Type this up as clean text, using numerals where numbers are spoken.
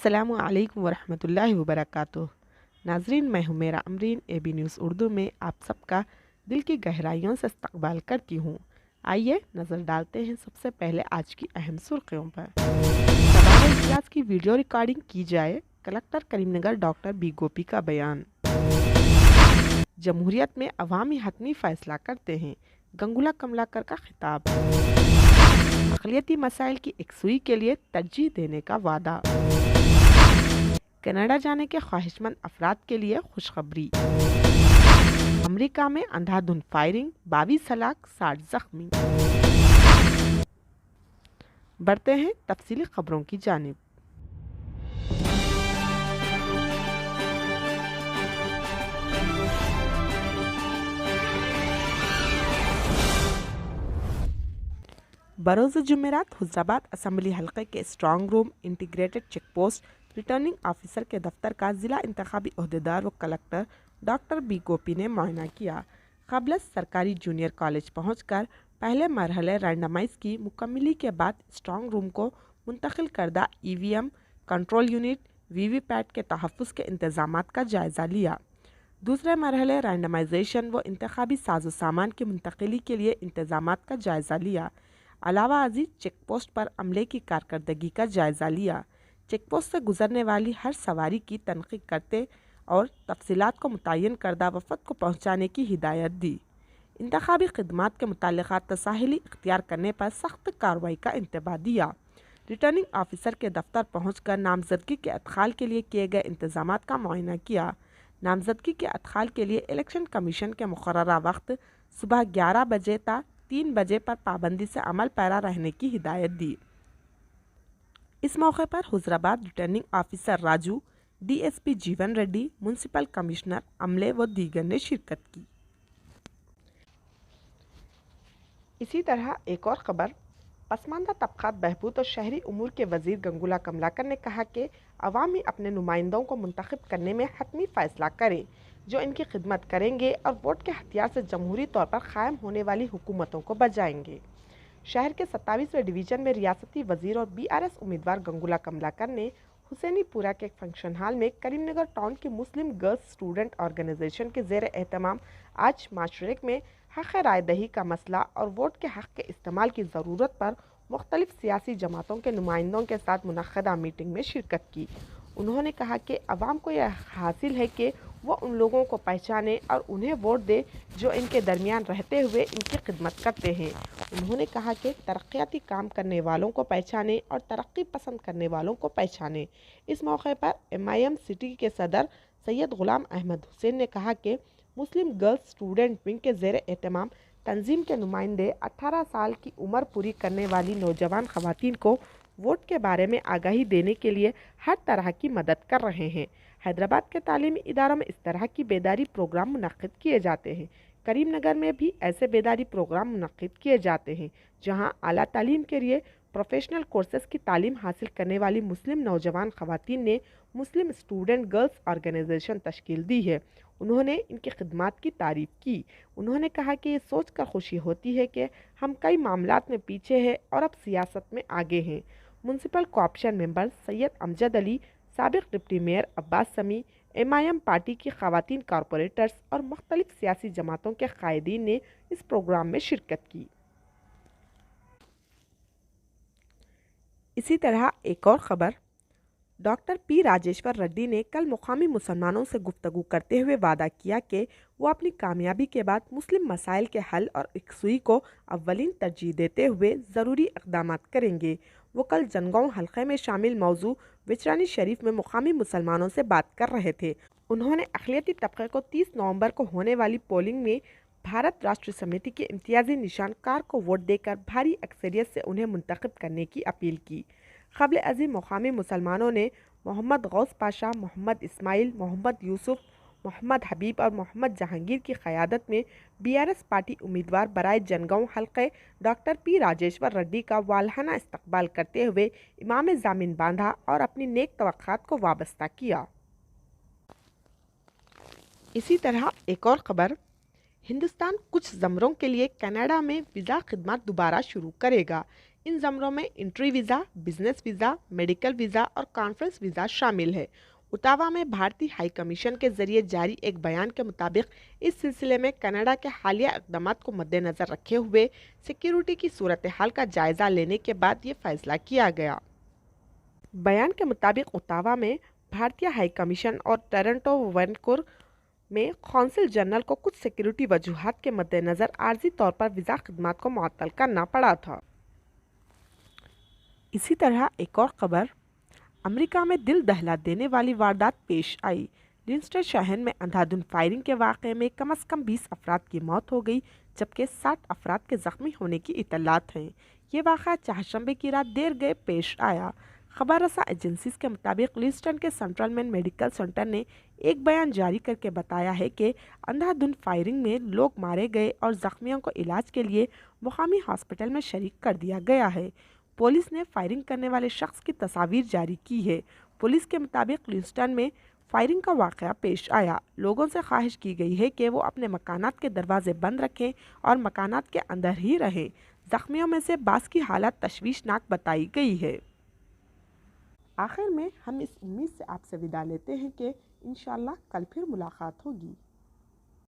अस्सलामु अलैकुम वरहमतुल्लाहि वबरकातुह। नाजरीन, मैं हुमेरा अमरीन AB न्यूज़ उर्दू में आप सबका दिल की गहराइयों से इस्तकबाल करती हूँ। आइए नज़र डालते हैं सबसे पहले आज की अहम सुर्खियों पर। सवाल इम्तियाज़ की वीडियो रिकॉर्डिंग की जाए, कलेक्टर करीमनगर डॉक्टर बी गोपी का बयान। जमहूरियत में अवामी हतमी फैसला करते हैं, गंगुला कमलाकर का खिताब। अक़लियती मसाइल की एकसुई के लिए तरजीह देने का वादा। कनाडा जाने के ख्वाहिशमंद अफराद के लिए खुशखबरी। अमेरिका में अंधाधुंध फायरिंग, 22 हलाक 60 जख्मी। बढ़ते हैं तफसीली खबरों की जानिब। बरोज़ जुमेरात हुज़राबाद असम्बली हल्के के strong room integrated check post returning officer के दफ्तर का ज़िला इंतखाबी अहदेदार व कलेक्टर डॉक्टर बी गोपी ने मुआयना किया। क़ब्ल सरकारी जूनियर कॉलेज पहुंचकर पहले मरहले रैंडमाइज़ की मुकम्मली के बाद स्ट्रॉन्ग रूम को मुंतकिल करदा EVM कंट्रोल यूनिट VVPAT के तहफ़्फ़ुज़ के इंतज़ामात का जायज़ा लिया। दूसरे मरहले रैंडमाइजेशन व इंतखाबी साजो सामान की मुंतकिली के लिए इंतज़ामात का जायज़ा लिया। अलावा अजीज चेक पोस्ट पर अमले की कारकर्दगी का जायज़ा लिया। चेक पोस्ट से गुजरने वाली हर सवारी की तनक़ीद करते और तफसीलात को मुतय्यन करदा वफ़द को पहुँचाने की हिदायत दी। इंतखाबी खिदमात के मुतालिक़ा तसाहिली इख्तियार करने पर सख्त कार्रवाई का इंतबाह दिया। रिटर्निंग ऑफिसर के दफ्तर पहुँचकर नामजदगी के अदखाल के लिए किए गए इंतज़ामात का मुआयना किया। नामजदगी के अदखाल के लिए इलेक्शन कमीशन के मुकर्ररा वक्त सुबह 11 बजे ता 3 बजे पर पाबंदी से अमल पैरा रहने की हिदायत दी। इस मौके पर हुज़राबाद रिटर्निंग ऑफिसर राजू, DSP जीवन रेड्डी, म्यूनसिपल कमिश्नर, अमले व दीगर ने शिरकत की। इसी तरह एक और ख़बर, पसमानदा तबक़ात बहबूद और शहरी उमूर के वज़ीर गंगुला कमलाकर ने कहा कि अवामी अपने नुमाइंदों को मुंतखब करने में हतमी फ़ैसला करें जो इनकी खिदमत करेंगे और वोट के हथियार से जमहूरी तौर पर क़ायम होने वाली हुकूमतों को बचाएंगे। शहर के 27वें डिवीज़न में रियासती वज़ीर और BRS उम्मीदवार गंगुला कमलाकर ने हुसैनीपुरा के फंक्शन हॉल में करीमनगर टाउन की मुस्लिम गर्ल्स स्टूडेंट ऑर्गेनाइजेशन के ज़ेर एहतमाम आज माशरे में हक़ राय दही का मसला और वोट के हक़ के इस्तेमाल की ज़रूरत पर मुख्तलिफ सियासी जमातों के नुमाइंदों के साथ मुनक़्क़दा मीटिंग में शिरकत की। उन्होंने कहा कि अवाम को यह हासिल है कि वो उन लोगों को पहचाने और उन्हें वोट दे जो इनके दरमियान रहते हुए इनकी खिदमत करते हैं। उन्होंने कहा कि तरक्याती काम करने वालों को पहचाने और तरक्की पसंद करने वालों को पहचाने। इस मौके पर MIM सिटी के सदर सैयद ग़ुलाम अहमद हुसैन ने कहा कि मुस्लिम गर्ल्स स्टूडेंट विंग के ज़ेर एहतमाम तंजीम के नुमाइंदे 18 साल की उम्र पूरी करने वाली नौजवान ख़वातीन को वोट के बारे में आगाही देने के लिए हर तरह की मदद कर रहे हैं। हैदराबाद के तालीमी इदारों में इस तरह की बेदारी प्रोग्राम मुनक़्क़िद किए जाते हैं। करीमनगर में भी ऐसे बेदारी प्रोग्राम मुनक़्क़िद किए जाते हैं जहां आला तालीम के लिए प्रोफेशनल कोर्सेज़ की तालीम हासिल करने वाली मुस्लिम नौजवान ख़वातीन ने मुस्लिम स्टूडेंट गर्ल्स ऑर्गेनाइजेशन तश्कील दी है। उन्होंने इनकी खिदमात की तारीफ़ की। उन्होंने कहा कि ये सोच कर खुशी होती है कि हम कई मामलात में पीछे हैं और अब सियासत में आगे हैं। Municipal corporation member Syed Amjad Ali, साबिक़ deputy mayor Abbas Sami, MIM party की ख़वातीन कॉरपोरेटर्स और मुख्तलिफ सियासी जमातों के कायदीन ने इस प्रोग्राम में शिरकत की। इसी तरह एक और ख़बर, डॉक्टर P राजेश्वर रेड्डी ने कल मुकामी मुसलमानों से गुफ्तगू करते हुए वादा किया कि वो अपनी कामयाबी के बाद मुस्लिम मसाइल के हल और यकसुई को अव्वलीन तरजीह देते हुए ज़रूरी इक़दामात करेंगे। वो कल जनगांव हल्के में शामिल मौजू विचरानी शरीफ में मुकामी मुसलमानों से बात कर रहे थे। उन्होंने अक़लियती तबक़े को 30 नवंबर को होने वाली पोलिंग में भारत राष्ट्र समिति के इम्तियाज़ी निशानकार को वोट देकर भारी अक्सरियत से उन्हें मुंतखब करने की अपील की। क़ब्ल अज़ीम मुकामी मुसलमानों ने मोहम्मद गौस पाशा, मोहम्मद इस्माइल, मोहम्मद यूसुफ, मोहम्मद हबीब और मोहम्मद जहांगीर की क़यादत में BRS पार्टी उम्मीदवार बराए जनगांव हल्के डॉक्टर P राजेश्वर रेड्डी का वालहाना इस्तकबाल करते हुए इमाम ज़ामिन बांधा और अपनी नेक तवक्कात को वाबस्ता किया। इसी तरह एक और ख़बर, हिंदुस्तान कुछ ज़मरों के लिए कनाडा में वीज़ा खिदमत दोबारा शुरू करेगा। इन ज़मरों में entry visa, business visa, medical visa और कॉन्फ्रेंस वीज़ा शामिल है। ओटावा में भारतीय हाई कमीशन के जरिए जारी एक बयान के मुताबिक इस सिलसिले में कनाडा के हालिया इकदाम को मद्देनज़र रखे हुए सिक्योरिटी की सूरत हाल का जायज़ा लेने के बाद ये फैसला किया गया। बयान के मुताबिक ओटावा में भारतीय हाई कमीशन और टोरंटो वैनकूवर में कौंसिल जनरल को कुछ सिक्योरिटी वजूहात के मद्देनज़र आर्जी तौर पर वीज़ा खदमात को मुअत्तल करना पड़ा था। इसी तरह एक और खबर, अमेरिका में दिल दहला देने वाली वारदात पेश आई। लिंस्टर शहर में अंधाधुंध फायरिंग के वाक़े में कम से कम 20 अफराद की मौत हो गई, जबकि 60 अफराद के ज़ख्मी होने की इत्तलात हैं। ये वाक़ा चारशंबे की रात देर गए पेश आया। खबर रसा एजेंसीज के मुताबिक लिंस्टन के सेंट्रल मैन मेडिकल सेंटर ने एक बयान जारी करके बताया है कि अंधाधुंध फायरिंग में लोग मारे गए और ज़ख्मियों को इलाज के लिए मुकामी हॉस्पिटल में शरीक कर दिया गया है। पुलिस ने फायरिंग करने वाले शख्स की तस्वीर जारी की है। पुलिस के मुताबिक लिंस्टन में फायरिंग का वाक़या पेश आया। लोगों से ख्वाहिश की गई है कि वो अपने मकानात के दरवाजे बंद रखें और मकानात के अंदर ही रहें। ज़ख्मियों में से बास की हालत तशवीशनाक बताई गई है। आखिर में हम इस उम्मीद से आपसे विदा लेते हैं कि इंशाअल्लाह कल फिर मुलाकात होगी।